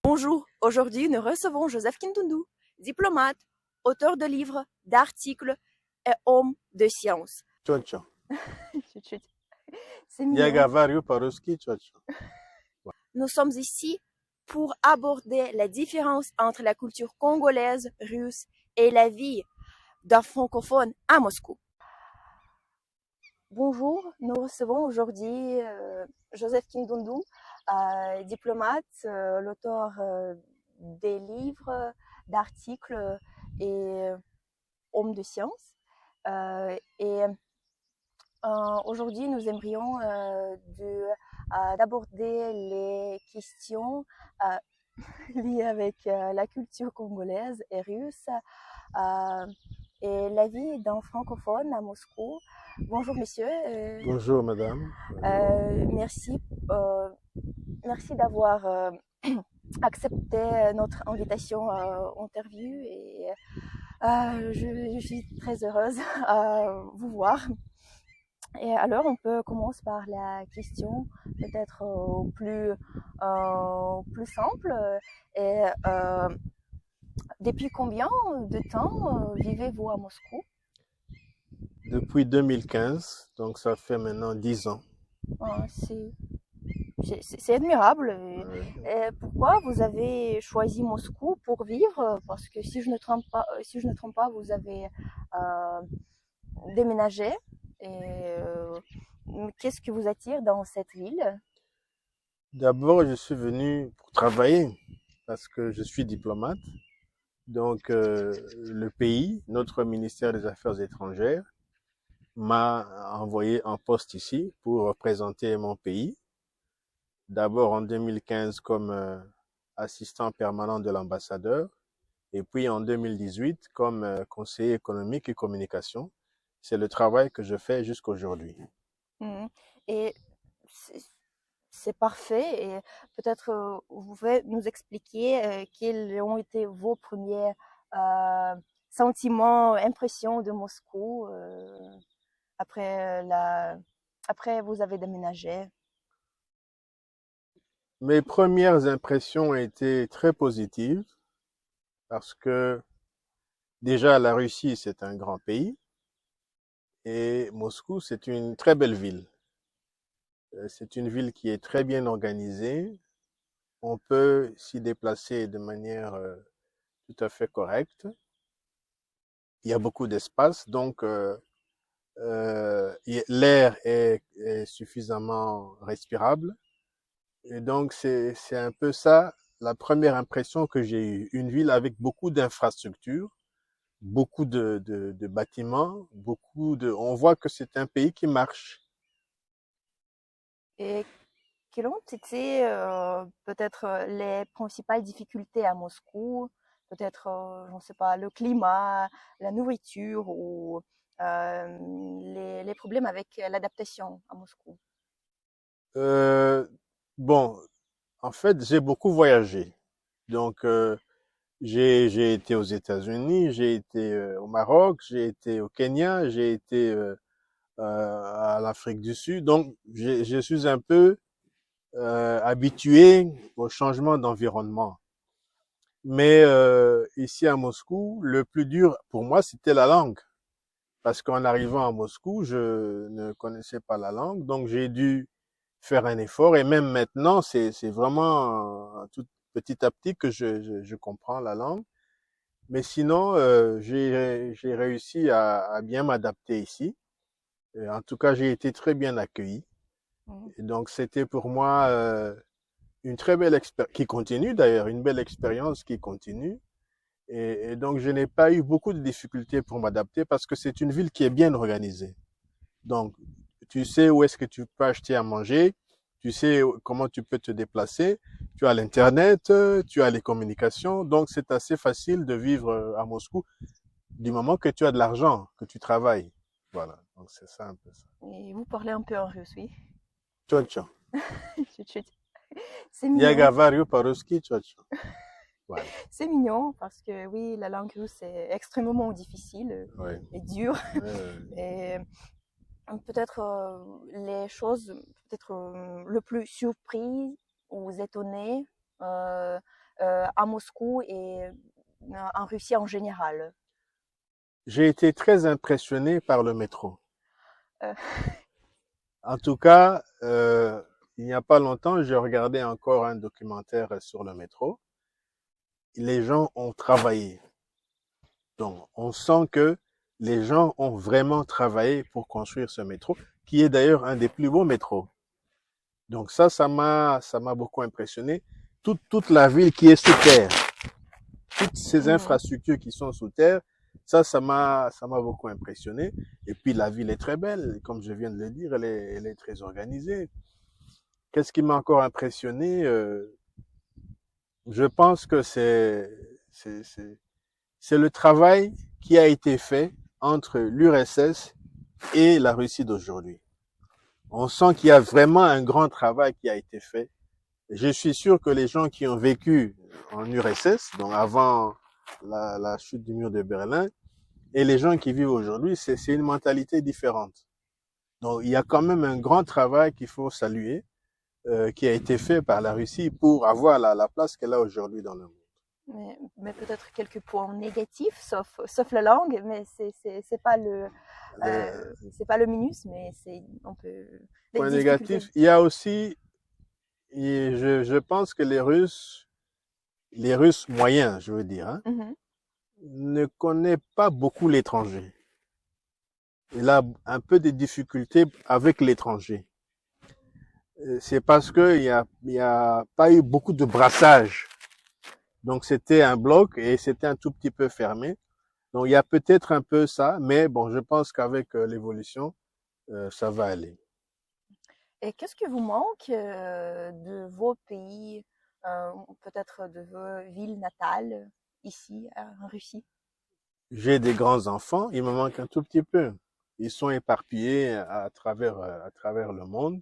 Bonjour, aujourd'hui nous recevons Joseph Kintundu, diplomate, auteur de livres, d'articles et homme de science. Chocho. C'est mignon. Yagavario Paroski Chocho. Nous sommes ici pour aborder la différence entre la culture congolaise, russe et la vie d'un francophone à Moscou. Bonjour, nous recevons aujourd'hui Joseph Kintundu, diplomate, l'auteur des livres, d'articles et homme de science. Aujourd'hui, nous aimerions d'aborder les questions liées avec la culture congolaise et russe et la vie d'un francophone à Moscou. Bonjour monsieur. Bonjour madame. Merci d'avoir accepté notre invitation à interview et je suis très heureuse à vous voir. Et alors, on peut commencer par la question peut-être plus simple. Et depuis combien de temps vivez-vous à Moscou? Depuis 2015, donc ça fait maintenant 10 ans. C'est admirable. Ouais. Et pourquoi vous avez choisi Moscou pour vivre? Parce que si je ne trompe pas, vous avez déménagé. Et qu'est-ce qui vous attire dans cette ville? D'abord, je suis venu pour travailler parce que je suis diplomate. Donc, le pays, notre ministère des Affaires étrangères, m'a envoyé en poste ici pour représenter mon pays. D'abord en 2015 comme assistant permanent de l'ambassadeur et puis en 2018 comme conseiller économique et communication. C'est le travail que je fais jusqu'à aujourd'hui. Et c'est parfait. Et peut-être vous pouvez nous expliquer quels ont été vos premiers sentiments, impressions de Moscou après vous avez déménagé. Mes premières impressions étaient très positives parce que déjà la Russie c'est un grand pays et Moscou c'est une très belle ville. C'est une ville qui est très bien organisée. On peut s'y déplacer de manière tout à fait correcte. Il y a beaucoup d'espace, donc l'air est suffisamment respirable. Et donc, c'est un peu ça la première impression que j'ai eue. Une ville avec beaucoup d'infrastructures, beaucoup de bâtiments, on voit que c'est un pays qui marche. Et quelles ont été peut-être les principales difficultés à Moscou? Peut-être, je ne sais pas, le climat, la nourriture ou les problèmes avec l'adaptation à Moscou. Euh, bon, en fait, j'ai beaucoup voyagé. Donc, j'ai été aux États-Unis, j'ai été au Maroc, j'ai été au Kenya, j'ai été à l'Afrique du Sud. Donc, je suis un peu habitué au changement d'environnement. Mais ici à Moscou, le plus dur pour moi, c'était la langue. Parce qu'en arrivant à Moscou, je ne connaissais pas la langue. Donc, j'ai dû faire un effort. Et même maintenant, c'est vraiment tout petit à petit que je comprends la langue. Mais sinon, j'ai réussi à bien m'adapter ici. Et en tout cas, j'ai été très bien accueilli. Et donc, c'était pour moi une très belle expérience, qui continue d'ailleurs, une belle expérience qui continue. Et donc, je n'ai pas eu beaucoup de difficultés pour m'adapter parce que c'est une ville qui est bien organisée. Donc, tu sais où est-ce que tu peux acheter à manger, tu sais comment tu peux te déplacer, tu as l'Internet, tu as les communications. Donc, c'est assez facile de vivre à Moscou du moment que tu as de l'argent, que tu travailles. Voilà, donc c'est ça un peu ça. Et vous parlez un peu en russe, oui. Tchotcho. C'est mignon. Yagavario Paroski Tchotcho. Voilà. C'est mignon parce que oui, la langue russe est extrêmement difficile Ouais. et dure. Ouais. Et peut-être les choses, peut-être le plus surpris ou étonné à Moscou et en Russie en général? J'ai été très impressionné par le métro. Euh, En tout cas, il n'y a pas longtemps, j'ai regardé encore un documentaire sur le métro. Les gens ont travaillé. Donc, on sent que les gens ont vraiment travaillé pour construire ce métro, qui est d'ailleurs un des plus beaux métros. Donc ça m'a beaucoup impressionné. Toute la ville qui est sous terre, toutes ces mhm. infrastructures qui sont sous terre, ça m'a beaucoup impressionné. Et puis la ville est très belle, comme je viens de le dire, elle est très organisée. Qu'est-ce qui m'a encore impressionné Je pense que c'est le travail qui a été fait entre l'URSS et la Russie d'aujourd'hui. On sent qu'il y a vraiment un grand travail qui a été fait. Je suis sûr que les gens qui ont vécu en URSS, donc avant la chute du mur de Berlin, et les gens qui vivent aujourd'hui, c'est une mentalité différente. Donc il y a quand même un grand travail qu'il faut saluer, qui a été fait par la Russie pour avoir la place qu'elle a aujourd'hui dans le monde. Mais peut-être quelques points négatifs, sauf la langue, mais c'est pas le minus, mais c'est on peut les Point difficultés. négatif, il y a aussi, je pense que les Russes moyens, je veux dire, hein, Mhm. ne connaissent pas beaucoup l'étranger. Il a un peu de difficultés avec l'étranger. C'est parce il y a pas eu beaucoup de brassage. Donc c'était un bloc et c'était un tout petit peu fermé. Donc il y a peut-être un peu ça, mais bon, je pense qu'avec l'évolution, ça va aller. Et qu'est-ce qui vous manque de vos pays, peut-être de vos villes natales ici en Russie? J'ai des grands enfants, il me manque un tout petit peu. Ils sont éparpillés à travers le monde.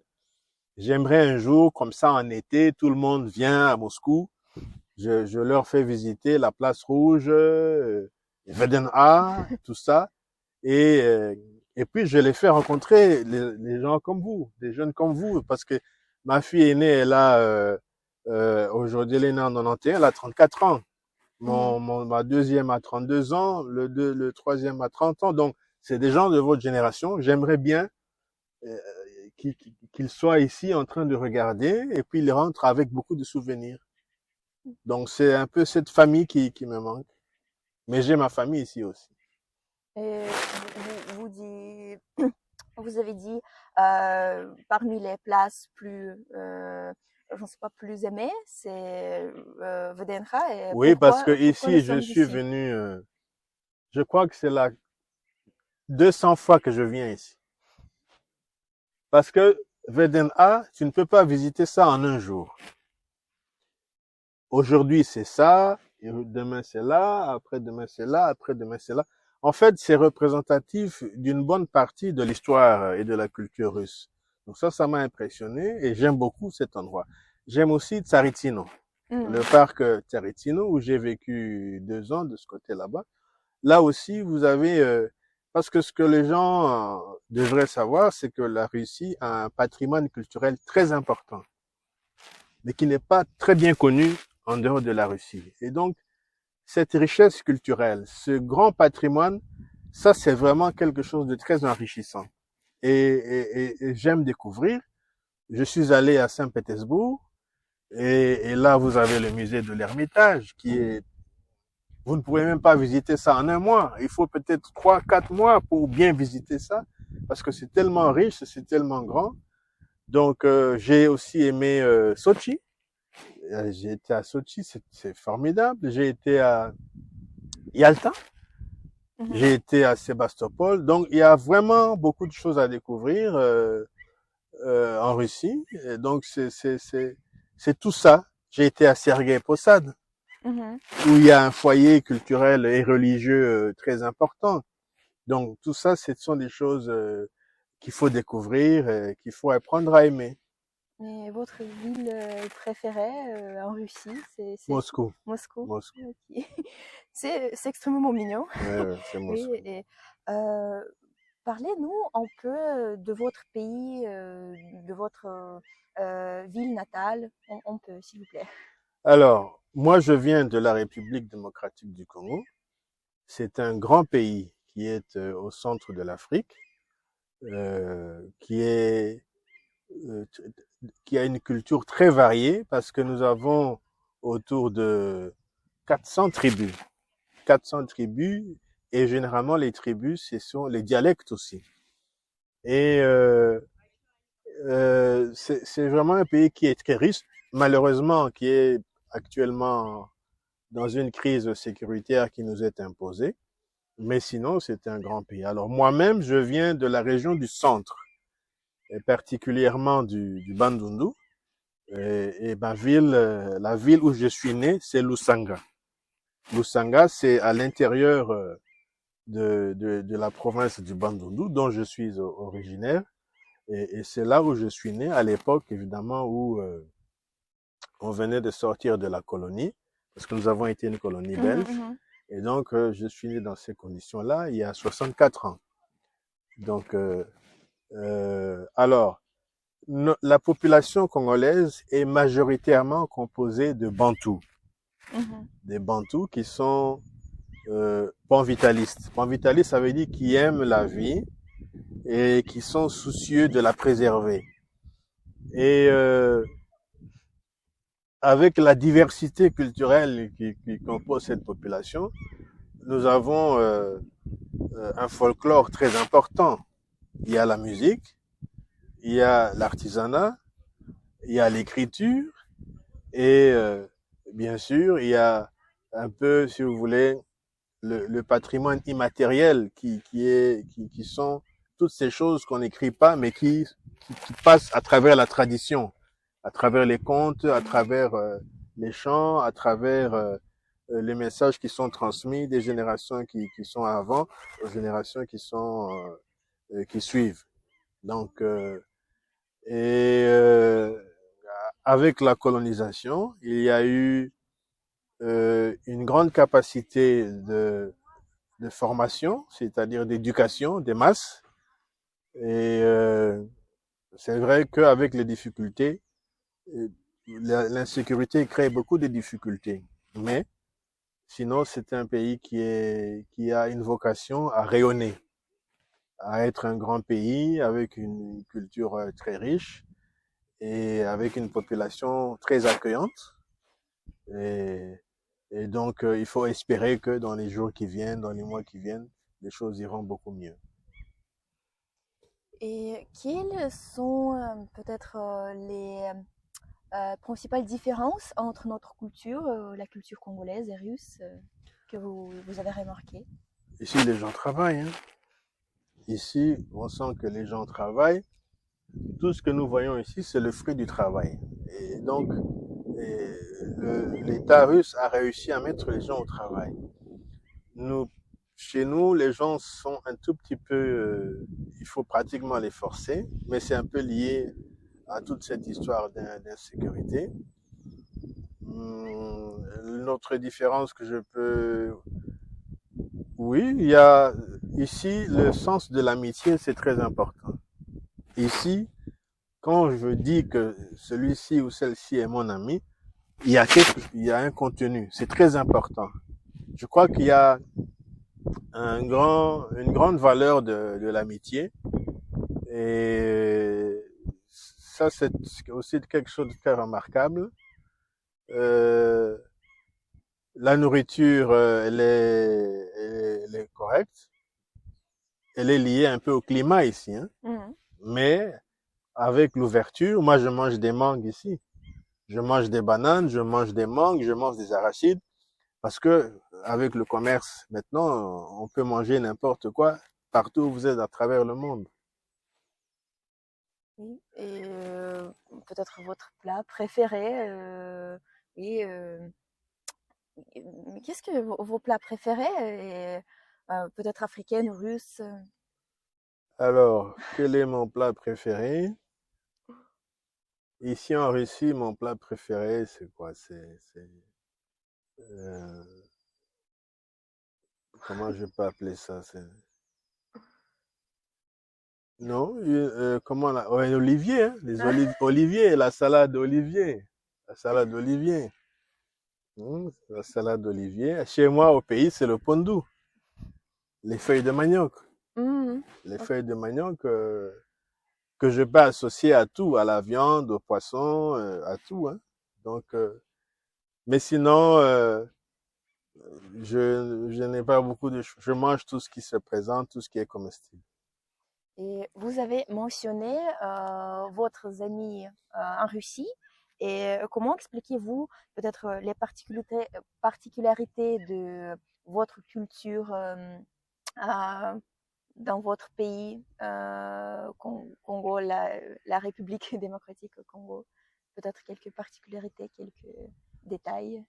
J'aimerais un jour, comme ça en été, tout le monde vient à Moscou. Je leur fais visiter la place rouge, Vedena, tout ça. Et, euh, et puis, je les fais rencontrer les gens comme vous, des jeunes comme vous, parce que ma fille aînée, aujourd'hui, elle est née en 91, elle a 34 ans. Mhm. Ma deuxième a 32 ans, le troisième a 30 ans. Donc, c'est des gens de votre génération. J'aimerais bien euh, qu'ils soient ici en train de regarder et puis ils rentrent avec beaucoup de souvenirs. Donc, c'est un peu cette famille qui me manque. Mais j'ai ma famille ici aussi. Et vous avez dit parmi les places plus, je ne sais pas, plus aimées, c'est Vdenka. Et Oui, parce que pourquoi nous ici, je sommes suis ici? venu, je crois que c'est la 200 fois que je viens ici. Parce que VDNA, tu ne peux pas visiter ça en un jour. Aujourd'hui, c'est ça, et demain c'est là, après-demain c'est là, après-demain c'est là. En fait, c'est représentatif d'une bonne partie de l'histoire et de la culture russe. Donc ça m'a impressionné et j'aime beaucoup cet endroit. J'aime aussi Tsaritino, le Mhm. parc Tsaritino où j'ai vécu 2 ans de ce côté là-bas. Là aussi, vous avez, parce que ce que les gens devraient savoir, c'est que la Russie a un patrimoine culturel très important, mais qui n'est pas très bien connu en dehors de la Russie. Et donc, cette richesse culturelle, ce grand patrimoine, ça, c'est vraiment quelque chose de très enrichissant. Et j'aime découvrir. Je suis allé à Saint-Pétersbourg, et là, vous avez le musée de l'Ermitage, qui est vous ne pouvez même pas visiter ça en un mois. Il faut peut-être 3, 4 mois pour bien visiter ça, parce que c'est tellement riche, c'est tellement grand. Donc, j'ai aussi aimé Sochi. J'ai été à Sochi, c'est formidable. J'ai été à Yalta, Mhm. j'ai été à Sébastopol. Donc, il y a vraiment beaucoup de choses à découvrir en Russie. Et donc, c'est tout ça. J'ai été à Sergei Posad, Mhm. où il y a un foyer culturel et religieux très important. Donc tout ça, ce sont des choses qu'il faut découvrir, qu'il faut apprendre à aimer. Et votre ville préférée en Russie, c'est Moscou, Moscou? Moscou. Ok. C'est extrêmement mignon. Ouais, c'est Oui, Moscou. et euh, parlez-nous un peu de votre pays, de votre ville natale. On peut, s'il vous plaît. Alors, moi, je viens de la République démocratique du Congo. C'est un grand pays qui est au centre de l'Afrique, qui est euh, qui a une culture très variée parce que nous avons autour de 400 tribus. 400 tribus et généralement les tribus, ce sont les dialectes aussi. Et c'est vraiment un pays qui est très riche, malheureusement qui est actuellement dans une crise sécuritaire qui nous est imposée. Mais sinon, c'est un grand pays. Alors moi-même, je viens de la région du centre, et particulièrement du Bandundu. Et ma ville, la ville où je suis né, c'est Lusanga. Lusanga, c'est à l'intérieur de la province du Bandundu, dont je suis originaire. Et c'est là où je suis né, à l'époque, évidemment, où on venait de sortir de la colonie, parce que nous avons été une colonie belge. Et donc, je suis né dans ces conditions-là, il y a 64 ans. Donc, alors, la population congolaise est majoritairement composée de Bantous. Des Bantous qui sont panvitalistes. Panvitalistes, ça veut dire qui aiment la vie et qui sont soucieux de la préserver. Et avec la diversité culturelle qui compose cette population, nous avons un folklore très important. Il y a la musique, il y a l'artisanat, il y a l'écriture et bien sûr, il y a un peu, si vous voulez, le patrimoine immatériel qui sont toutes ces choses qu'on n'écrit pas, mais qui passent à travers la tradition, à travers les contes, à travers les chants, à travers les messages qui sont transmis des générations qui sont avant aux générations qui suivent. Donc, et avec la colonisation, il y a eu une grande capacité de formation, c'est-à-dire d'éducation des masses. Et c'est vrai qu'avec les difficultés, l'insécurité crée beaucoup de difficultés. Mais sinon, c'est un pays qui a une vocation à rayonner, à être un grand pays avec une culture très riche et avec une population très accueillante. Et, et donc, il faut espérer que dans les jours qui viennent, dans les mois qui viennent, les choses iront beaucoup mieux. Et quelles sont peut-être les principales différences entre notre culture, la culture congolaise et russe, que vous avez remarqué? Ici, les gens travaillent. Hein. Ici, on sent que les gens travaillent. Tout ce que nous voyons ici, c'est le fruit du travail. Et donc, l'État russe a réussi à mettre les gens au travail. Nous, chez nous, les gens sont un tout petit peu, il faut pratiquement les forcer, mais c'est un peu lié à toute cette histoire d'insécurité. L'autre différence que je peux... Oui, il y a ici le sens de l'amitié, c'est très important. Ici, quand je dis que celui-ci ou celle-ci est mon ami, il y a un contenu, c'est très important. Je crois qu'il y a une grande valeur de l'amitié et ça c'est aussi quelque chose de très remarquable. Euh, la nourriture, elle est correcte. Elle est liée un peu au climat ici, hein. Mais avec l'ouverture, moi je mange des mangues ici. Je mange des bananes, je mange des mangues, je mange des arachides. Parce que avec le commerce, maintenant, on peut manger n'importe quoi partout où vous êtes à travers le monde. Oui. Et peut-être votre plat préféré, oui, mais qu'est-ce que vos plats préférés, peut-être africaines ou russes? Alors, quel est mon plat préféré? Ici en Russie, mon plat préféré, c'est quoi? Euh, comment je peux appeler ça? Non, comment ouais, Olivier, hein? Les oliviers, la salade d'olivier. La salade d'olivier. La salade d'olivier. Chez moi, au pays, c'est le pondu. Les feuilles de manioc. Mhm. Les Ok. feuilles de manioc que je peux associer à tout, à la viande, au poisson, à tout. Hein. Donc, mais sinon, je n'ai pas beaucoup de choses. Je mange tout ce qui se présente, tout ce qui est comestible. Et vous avez mentionné votre amis en Russie. Et comment expliquez-vous peut-être les particularités de votre culture euh, dans votre pays, Congo, la République démocratique Congo? Peut-être quelques particularités, quelques détails.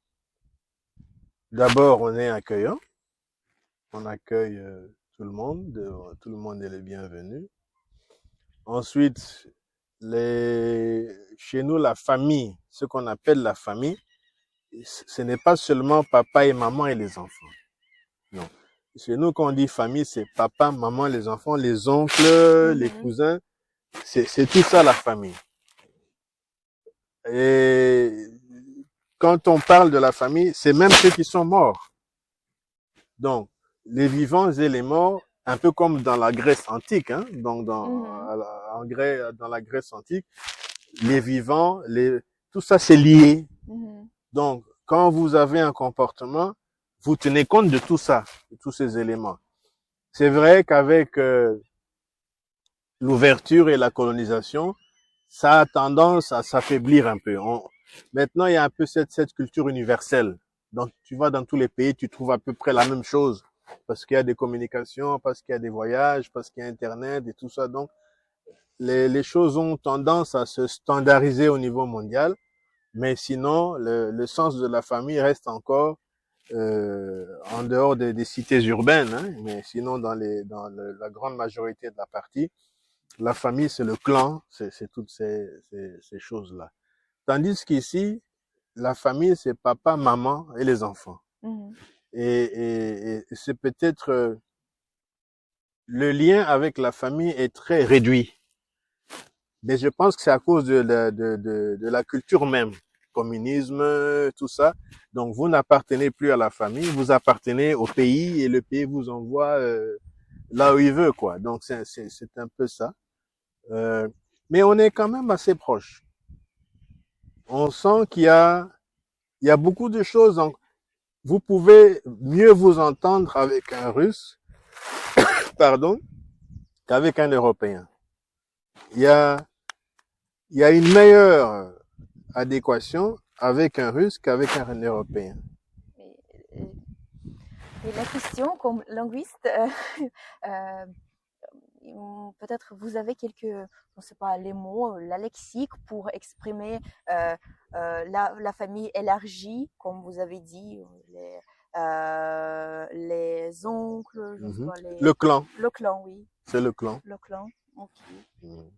D'abord, on est accueillant. On accueille tout le monde est le bienvenu. Ensuite, chez nous, la famille, ce qu'on appelle la famille, ce n'est pas seulement papa et maman et les enfants. Non. Chez nous, quand on dit famille, c'est papa, maman, les enfants, les oncles, les Mhm, cousins. C'est tout ça la famille. Et quand on parle de la famille, c'est même ceux qui sont morts. Donc, les vivants et les morts, un peu comme dans la Grèce antique, hein, donc mhm, dans la Grèce antique, les vivants, tout ça c'est lié. mhm, Donc, quand vous avez un comportement, vous tenez compte de tout ça, de tous ces éléments. C'est vrai qu'avec l'ouverture et la colonisation, ça a tendance à s'affaiblir un peu. Maintenant, il y a un peu cette culture universelle. Donc, tu vas dans tous les pays, tu trouves à peu près la même chose. Parce qu'il y a des communications, parce qu'il y a des voyages, parce qu'il y a Internet et tout ça. Donc, les choses ont tendance à se standardiser au niveau mondial. Mais sinon, le sens de la famille reste encore en dehors des cités urbaines. Hein, mais sinon, la grande majorité de la partie, la famille, c'est le clan, c'est toutes ces choses-là. Tandis qu'ici, la famille, c'est papa, maman et les enfants. mhm. Et c'est peut-être le lien avec la famille est très réduit. Mais je pense que c'est à cause de la culture même, communisme, tout ça. Donc vous n'appartenez plus à la famille, vous appartenez au pays et le pays vous envoie là où il veut, quoi. Donc c'est un peu ça. Mais on est quand même assez proche. On sent il y a beaucoup de choses. Donc vous pouvez mieux vous entendre avec un Russe, pardon, qu'avec un Européen. Il y a, il y a une meilleure adéquation avec un Russe qu'avec un Européen. Et, et la question, comme linguiste, euh, peut-être vous avez quelques, je ne sais pas, les mots, la lexique pour exprimer la famille élargie, comme vous avez dit, les oncles, je ne sais Mhm. pas, Le clan, le clan, oui, c'est le clan. le clan, ok. Mhm.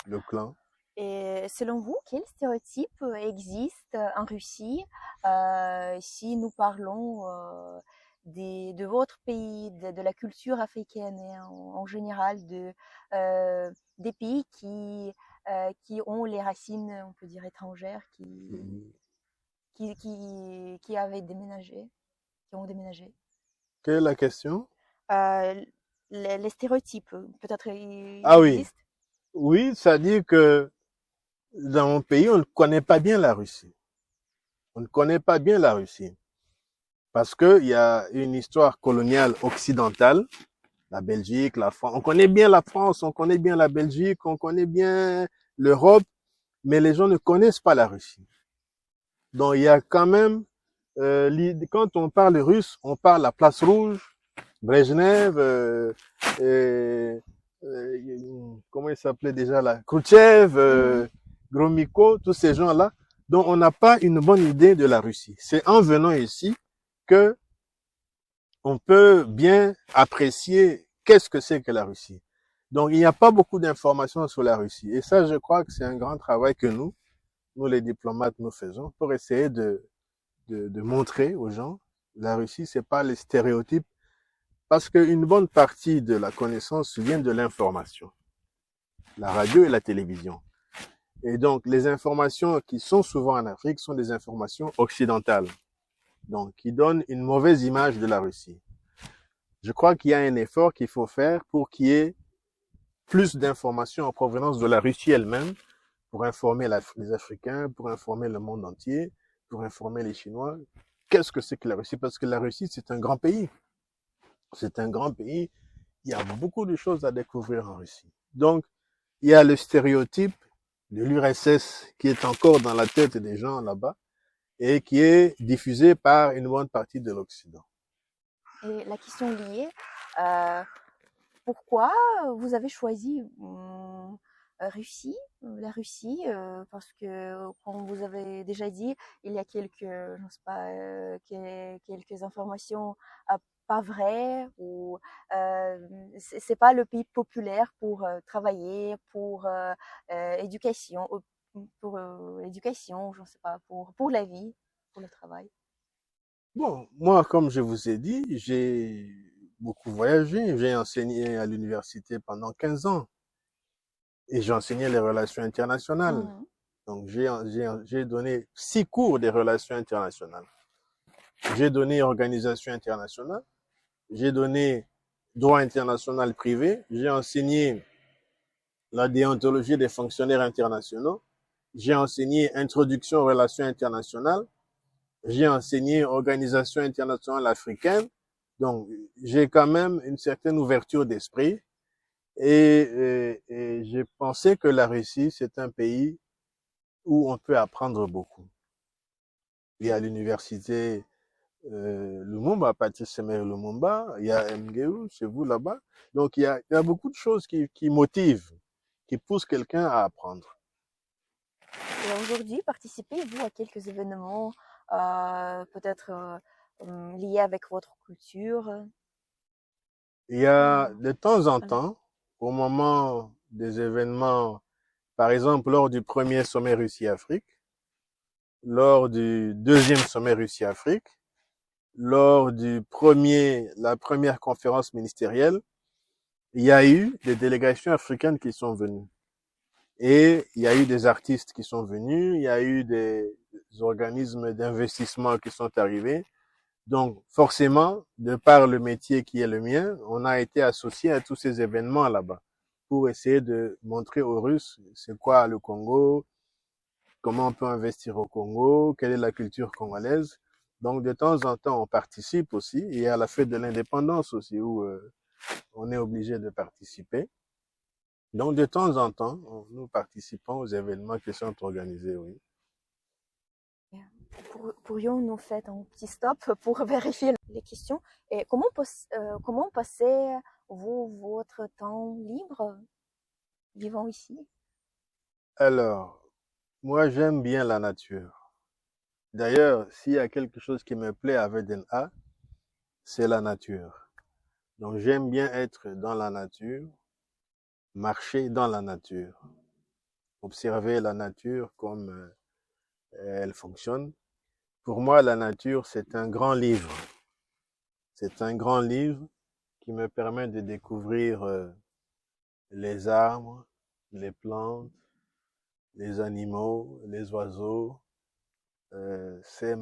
Le clan. Et selon vous, quels stéréotypes existent en Russie si nous parlons de votre pays, de la culture africaine et en général des pays qui ont les racines, on peut dire, étrangères, Mhm. qui avaient déménagé, qui ont déménagé? Quelle est la question? Euh, les stéréotypes, peut-être Ah ils oui. existent. Oui, ça dit que dans mon pays, on ne connaît pas bien la Russie. On ne connaît pas bien la Russie. Parce qu'il y a une histoire coloniale occidentale, la Belgique, la France. On connaît bien la France, on connaît bien la Belgique, on connaît bien l'Europe, mais les gens ne connaissent pas la Russie. Donc il y a quand même, quand on parle russe, on parle la place rouge, Brejnev, comment il s'appelait déjà là, Khrouchtchev, Mhm, Gromyko, tous ces gens-là. Donc on n'a pas une bonne idée de la Russie. C'est en venant ici que on peut bien apprécier qu'est-ce que c'est que la Russie. Donc il n'y a pas beaucoup d'informations sur la Russie. Et ça, je crois que c'est un grand travail que nous les diplomates, nous faisons pour essayer de montrer aux gens la Russie, c'est pas les stéréotypes, parce qu'une bonne partie de la connaissance vient de l'information, la radio et la télévision. Et donc, les informations qui sont souvent en Afrique sont des informations occidentales. donc qui donne une mauvaise image de la Russie. Je crois qu'il y a un effort qu'il faut faire pour qu'il y ait plus d'informations en provenance de la Russie elle-même, pour informer les Africains, pour informer le monde entier, pour informer les Chinois. Qu'est-ce que c'est que la Russie? Parce que la Russie, c'est un grand pays. C'est un grand pays. Il y a beaucoup de choses à découvrir en Russie. Donc, il y a le stéréotype de l'URSS qui est encore dans la tête des gens là-bas et qui est diffusé par une bonne partie de l'Occident. Et la question liée, euh, pourquoi vous avez choisi Russie, la Russie, parce que, comme vous avez déjà dit, il y a quelques, je ne sais pas, quelques informations pas vraies ou c'est pas le pays populaire pour travailler, éducation, pour éducation, je ne sais pas, pour la vie, pour le travail. Bon, moi, comme je vous ai dit, j'ai beaucoup voyagé. J'ai enseigné à l'université pendant 15 ans et j'ai enseigné les relations internationales. Mhm. Donc, j'ai donné 6 cours des relations internationales. J'ai donné organisation internationale, j'ai donné droit international privé, j'ai enseigné la déontologie des fonctionnaires internationaux, j'ai enseigné introduction aux relations internationales, j'ai enseigné organisation internationale africaine. Donc, j'ai quand même une certaine ouverture d'esprit et j'ai pensé que la Russie, c'est un pays où on peut apprendre beaucoup. Il y a l'université Lumumba, Patrice Emery Lumumba, il y a MGU chez vous là-bas. Donc, il y a beaucoup de choses qui motivent, qui poussent quelqu'un à apprendre. Et aujourd'hui, participez-vous à quelques événements, peut-être liés avec votre culture? Il y a euh, de temps en voilà. temps, au moment des événements, par exemple lors du premier sommet Russie-Afrique, lors du deuxième sommet Russie-Afrique, lors la première conférence ministérielle, il y a eu des délégations africaines qui sont venues. Et il y a eu des artistes qui sont venus, il y a eu des organismes d'investissement qui sont arrivés. Donc, forcément, de par le métier qui est le mien, on a été associé à tous ces événements là-bas pour essayer de montrer aux Russes c'est quoi le Congo, comment on peut investir au Congo, quelle est la culture congolaise. Donc, de temps en temps, on participe aussi, et à la fête de l'indépendance aussi, où on est obligé de participer. Donc, de temps en temps, nous participons aux événements qui sont organisés, oui. Pourrions-nous faire un petit stop pour vérifier les questions? Et comment passez-vous votre temps libre vivant ici? Alors, moi, j'aime bien la nature. D'ailleurs, s'il y a quelque chose qui me plaît avec un A, c'est la nature. Donc, j'aime bien être dans la nature, marcher dans la nature, observer la nature comme elle fonctionne. Pour moi, la nature, c'est un grand livre. C'est un grand livre qui me permet de découvrir les arbres, les plantes, les animaux, les oiseaux. C'est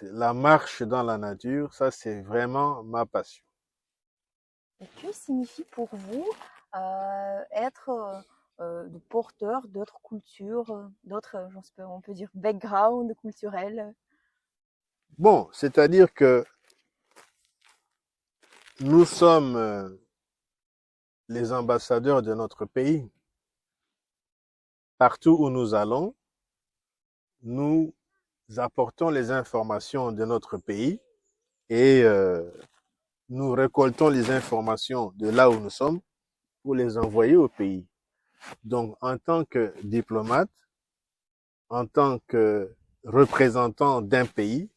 la marche dans la nature, ça c'est vraiment ma passion. Et que signifie pour vous être de porteur d'autres cultures, d'autres, on peut dire, background culturel? Bon, c'est-à-dire que nous sommes les ambassadeurs de notre pays. Partout où nous allons, nous apportons les informations de notre pays et nous récoltons les informations de là où nous sommes pour les envoyer au pays. Donc, en tant que diplomate, en tant que représentant d'un pays,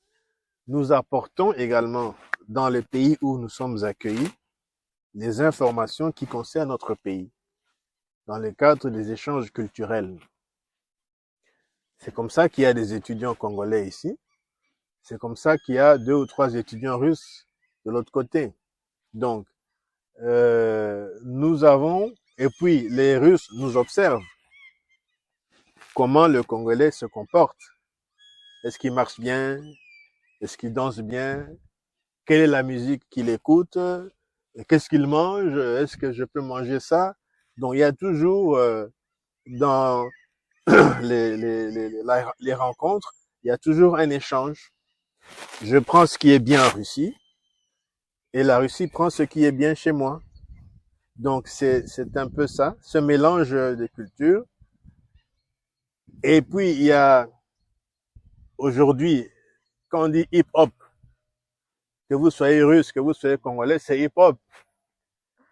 nous apportons également dans le pays où nous sommes accueillis les informations qui concernent notre pays dans le cadre des échanges culturels. C'est comme ça qu'il y a des étudiants congolais ici. C'est comme ça qu'il y a 2 ou 3 étudiants russes de l'autre côté. Donc, nous avons, et puis les Russes nous observent comment le Congolais se comporte. Est-ce qu'il marche bien? Est-ce qu'il danse bien? Quelle est la musique qu'il écoute? Qu'est-ce qu'il mange? Est-ce que je peux manger ça? Donc, il y a toujours dans les rencontres, il y a toujours un échange. Je prends ce qui est bien en Russie et la Russie prend ce qui est bien chez moi. Donc, c'est un peu ça, ce mélange de cultures. Et puis, il y a aujourd'hui, quand on dit hip-hop, que vous soyez russe, que vous soyez congolais, c'est hip-hop.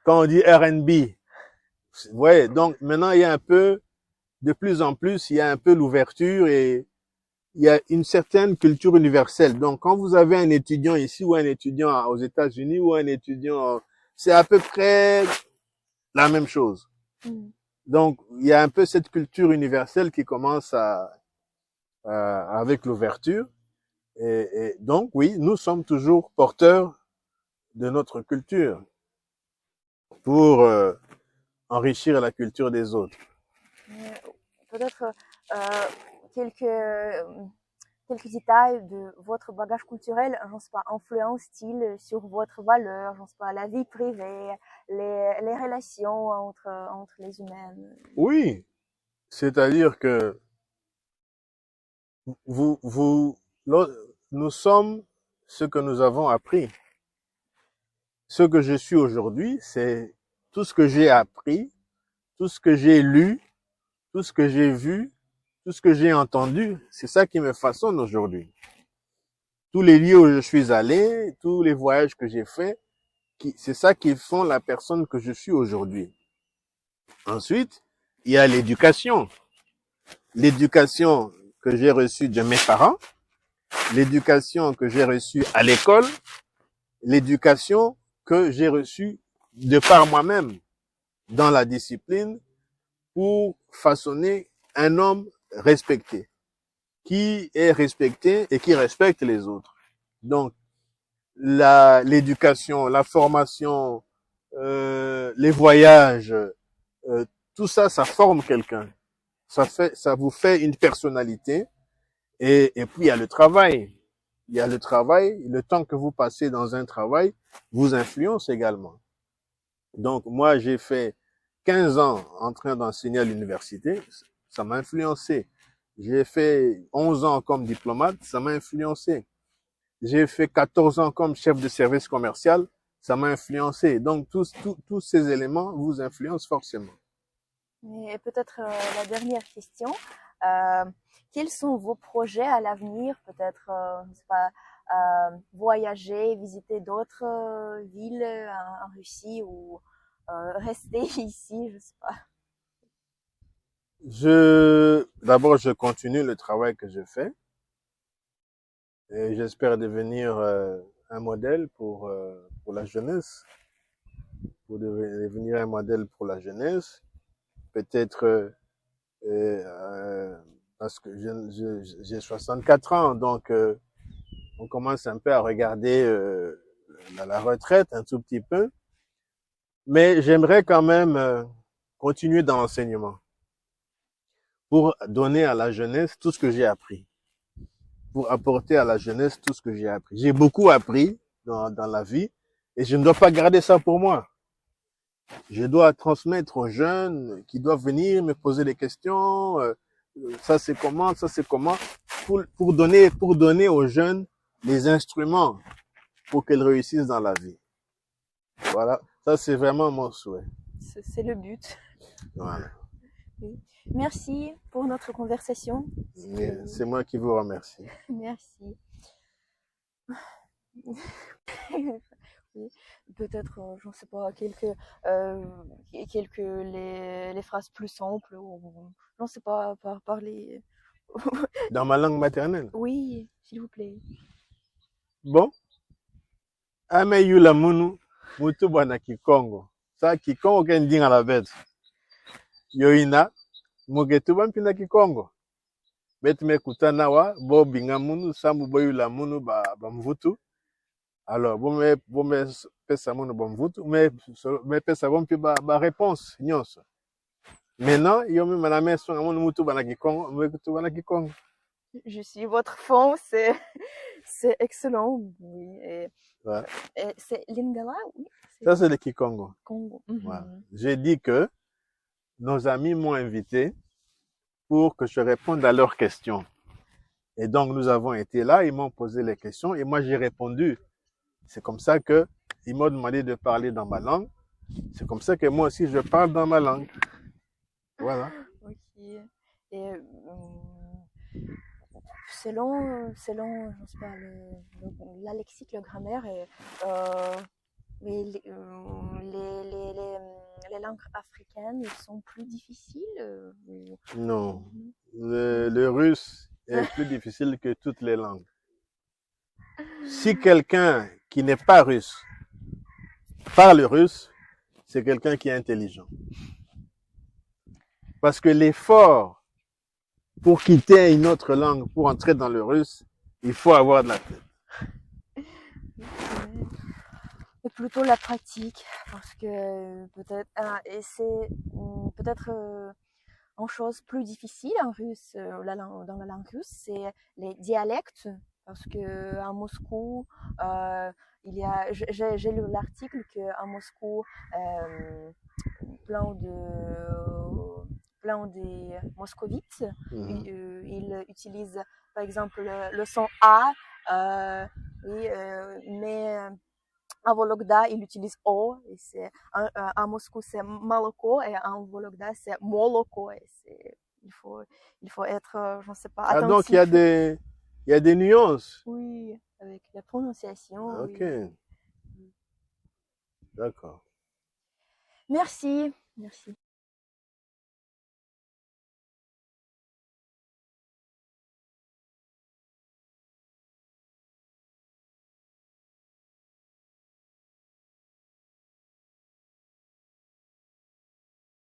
Quand on dit R&B, ouais, donc maintenant, il y a un peu, de plus en plus, il y a un peu l'ouverture et il y a une certaine culture universelle. Donc, quand vous avez un étudiant ici ou un étudiant aux États-Unis ou un étudiant, c'est à peu près la même chose. Donc, il y a un peu cette culture universelle qui commence avec l'ouverture. Et donc, oui, nous sommes toujours porteurs de notre culture pour enrichir la culture des autres. Peut-être quelques détails de votre bagage culturel, je ne sais pas, influence-t-il sur votre valeur, je ne sais pas, la vie privée, les relations entre les humains? Oui, c'est-à-dire que nous sommes ce que nous avons appris. Ce que je suis aujourd'hui, c'est tout ce que j'ai appris, tout ce que j'ai lu, tout ce que j'ai vu, tout ce que j'ai entendu. C'est ça qui me façonne aujourd'hui. Tous les lieux où je suis allé, tous les voyages que j'ai faits, c'est ça qui font la personne que je suis aujourd'hui. Ensuite, il y a l'éducation. L'éducation que j'ai reçue de mes parents, l'éducation que j'ai reçue à l'école, l'éducation que j'ai reçue de par moi-même dans la discipline pour façonner un homme respecté, qui est respecté et qui respecte les autres. Donc, l'éducation, la formation, les voyages, tout ça, ça forme quelqu'un. Ça vous fait une personnalité. Et puis, il y a le travail. Il y a le travail. Le temps que vous passez dans un travail vous influence également. Donc, moi, j'ai fait 15 ans en train d'enseigner à l'université. Ça m'a influencé. J'ai fait 11 ans comme diplomate. Ça m'a influencé. J'ai fait 14 ans comme chef de service commercial. Ça m'a influencé. Donc, tous ces éléments vous influencent forcément. Et peut-être la dernière question. Quels sont vos projets à l'avenir? Peut-être, je sais pas, voyager, visiter d'autres villes en Russie ou rester ici, je sais pas. D'abord, je continue le travail que je fais et j'espère devenir un modèle pour la jeunesse, pour devenir un modèle pour la jeunesse. Peut-être parce que j'ai 64 ans, donc on commence un peu à regarder la retraite un tout petit peu. Mais j'aimerais quand même continuer dans l'enseignement pour donner à la jeunesse tout ce que j'ai appris, pour apporter à la jeunesse tout ce que j'ai appris. J'ai beaucoup appris dans la vie et je ne dois pas garder ça pour moi. Je dois transmettre aux jeunes qui doivent venir me poser des questions. Ça c'est comment, pour donner aux jeunes les instruments pour qu'ils réussissent dans la vie. Voilà, ça c'est vraiment mon souhait. C'est le but. Voilà. Oui. Merci pour notre conversation. C'est moi qui vous remercie. Merci. Oui. Peut-être, je ne sais pas, quelques les phrases plus simples, ou je ne sais pas, parler. Dans ma langue maternelle? Oui, s'il vous plaît. Bon. Ame yula munu, mutu bwana Kikongo. Sa Kikongo kendi nga la bête. Yoina, mugetu bampina Kikongo. Bet me kutana wa, bo binga munu, sambu bo yula munu ba mvutu. Alors, bon me pesa munu ba mvutu, me pesa bon pi ba réponse, nyonso. Maintenant, yomi maname songa munu mutu bwana Kikongo, mugetu bwana Kikongo. Je suis votre fan, c'est excellent, oui. Ouais. Et c'est Lingala, oui, Ça, c'est c'est le Kikongo. Congo. Voilà. Mhm. J'ai dit que nos amis m'ont invité pour que je réponde à leurs questions. Et donc, nous avons été là, ils m'ont posé les questions et moi, j'ai répondu. C'est comme ça que ils m'ont demandé de parler dans ma langue. C'est comme ça que moi aussi, je parle dans ma langue. Voilà. Ok. Et selon, je sais pas, la lexique, le grammaire, et, mais les langues africaines, ils sont plus difficiles. Non. Non. Le russe est plus difficile que toutes les langues. Si quelqu'un qui n'est pas russe parle russe, c'est quelqu'un qui est intelligent. Parce que l'effort pour quitter une autre langue, pour entrer dans le russe, il faut avoir de la tête. Et plutôt la pratique, parce que peut-être, et c'est peut-être une chose plus difficile en russe, dans la langue russe, c'est les dialectes, parce que à Moscou, il y a, j'ai lu l'article qu'à Moscou, euh, plein des moscovites, ils utilisent par exemple le son A, mais en Vologda, il utilise O, et c'est, à Moscou, c'est Maloko, et en Vologda, c'est Moloko. Et il faut être, je ne sais pas, Ah, donc attentif. il y a des nuances. Oui, avec la prononciation, Ok, oui. d'accord. Merci, merci.